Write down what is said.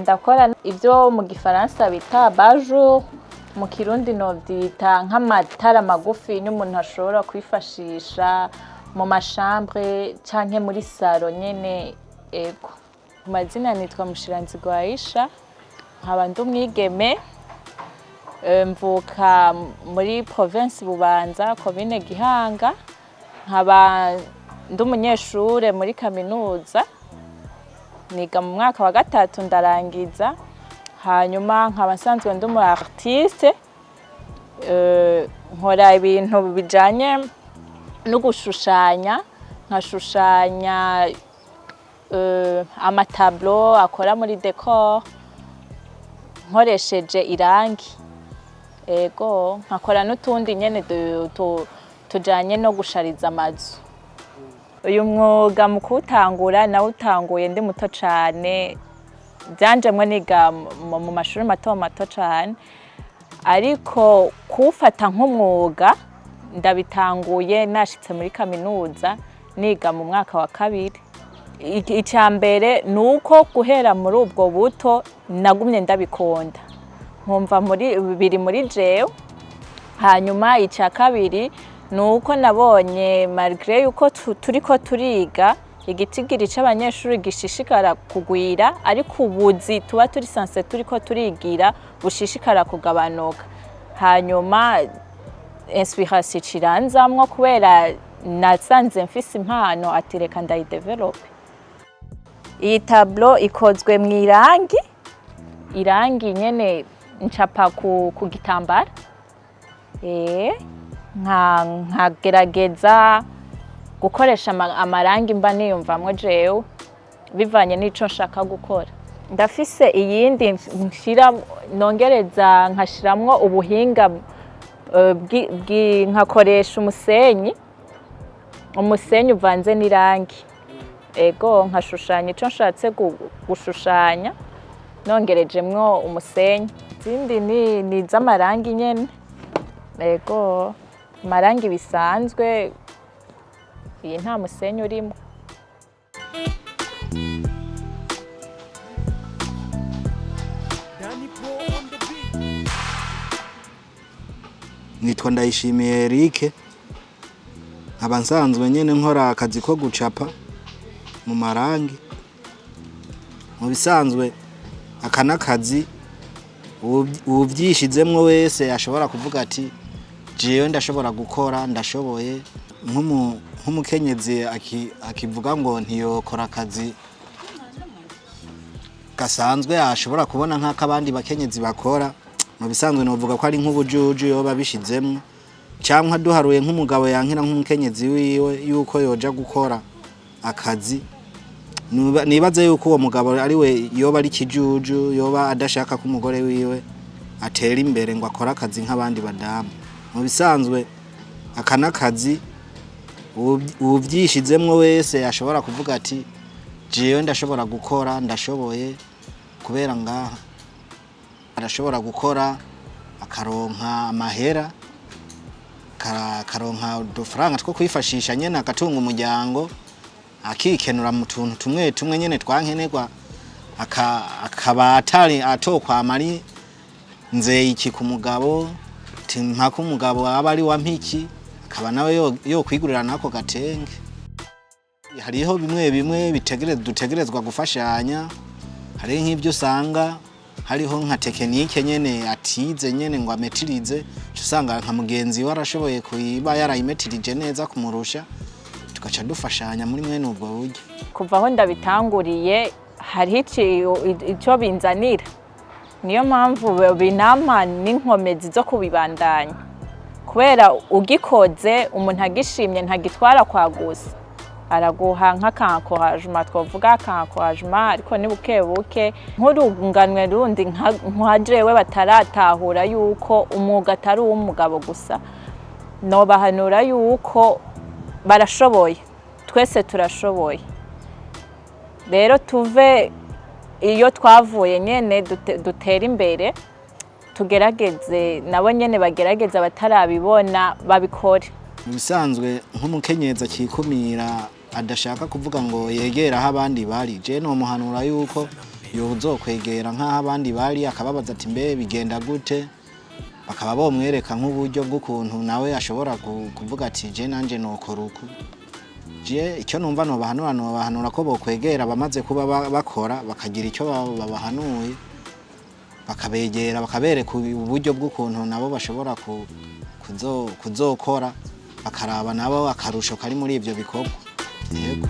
ndakora ivyo mu gifaransa bita baju, mu kirundi no byita nk'amatara magufi n'umuntu ashobora kwifashisha mu mashambre canke muri salo nyene. Ego amazina nitwa Mushiranzigo Aisha, nkaba ndi umwigeme, mvuka muri province Bubanza commune Gihanga, nkaba ndi umunyeshure muri kaminuza, niga mu mwaka wa gatatu ndarangiza, hanyuma nkaba nsanzwe ndi umu artiste, nkora ibintu bijanye no gushushanya, nkashushanya amatablo akora muri decor nkoresheje irangi. Ego nkakora n'utundi nyene tujanye no gushariza amazu. Uyu mwuga mu kuwutangura nawutanguye ndi muto cane, byanjemwe niga mu mashuri mato cane, ariko kuwufata nk'umwuga ndabitanguye nashitse muri kaminuza niga mu mwaka wa kabiri. Icambere nuko guhera muri ubwo buto nagumye ndabikunda, nkumva biri muri jewe. Hanyuma icya kabiri nuko nabonye malgré yuko turiko turiga igitigiri c'abanyeshuri gishishikara kugwira, ariko ubuzi tuba turi sanse turiko turigira bushishikara kugabanuka. Hanyuma inspiration ciranzamwo kubera nasanze mfise impano ati reka ndayidevelope. Iyi tablo ikozwe mu irangi nyene ncapa ku gitambara, nkagerageza gukoresha amarangi mba niyumvamwo jewe bivanye n'ico nshaka gukora. Ndafise iyindi nongereza nkashiramwo ubuhinga nkakoresha umusenyi uvanze n'irangi. Ego nkashushanya ico nshatse gushushanya nongerejemwo umusenyi. Izindi ni z'amarangi nyene. Ego amarangi bisanzwe, iyi nta musenyi urimo. Nitwa Ndayishimiye Eric, nkaba nsanzwe nyene nkora akazi ko gucapa mu marangi. Mu bisanzwe aka nakazi uvyishizemwo wese ashobora kuvuga ati jewe ndashobora gukora, ndashoboye. Nk'umukenyezi akivuga ngo ntiyokora akazi gasanzwe ashobora kubona nk'akabandi bakenyezi bakora, mu bisanzwe novuga ko ari nk'ubujuju yoba bishizemwo, cyangwa duharuye nk'umugabo yankira nk'umukenyezi wiwe yuko yoja gukora akazi, nibaze yuko uwo mugabo ari we yoba ari kijuju, yoba adashaka ko umugore wiwe atera imbere ngo akora akazi nk'abandi badamu. Mu bisanzwe aka nakazi uvyishizemwo wese ashobora kuvuga ati jewe ndashobora gukora, ndashoboye, kubera ngaha arashobora gukora akaronka amahera, akaronka udufaranga two kwifashisha nyene agatunga umuryango, akikenura mu tuntu tumwe tumwe nyene twankenerwa, akaba atari atokwamari nzeye iki ku mugabo, mpaka umugabo aba ari wa mpiki, akaba nawe yo kwigurira nako gatenge. Hariho bimwe dutegerezwa gufashanya, hari nk'ibyo usanga hariho nka tekinike nyene atize nyene ngo ametirize, usanga nka mugenzi we arashoboye kuyiba yarayimetirije neza kumurusha, tugaca dufashanya muri mwene ubwo buryo. Kuva aho ndabitanguriye hari ico binzanira, niyo mpamvu binampa n'inkomezi zo kubibandanya, kubera ugikoze umuntu agishimye ntagitwara kwa gusa, araguha nk'akankorajuma, twovuga akankorajuma, ariko ni bukebuke. Nk'urunganwe rundi nka jewe bataratahura yuko umwuga atari uw'umugabo gusa, nobahanura yuko barashoboye, twese turashoboye. Rero tuve iyo twavuye nyene dutera imbere, tugerageze nabo nyene bagerageza batarabibona babikore. Mu bisanzwe nk'umukenyezi akikumira adashaka kuvuga ngo yegera aho abandi bari, je no muhanura yuko yozokwegera nk'aho abandi bari akababaza ati mbe bigenda gute, bakaba bomwereka nk'uburyo bw'ukuntu nawe ashobora kuvuga ati je nanje nokora uku. Je icyo numva nobahanura ko bokwegera bamaze kuba bakora bakagira icyo babahanuye, bakabegera bakabereka uburyo bw'ukuntu nabo bashobora kuzokora, bakaraba nabo akarusho kari muri ivyo bikorwa. Yego.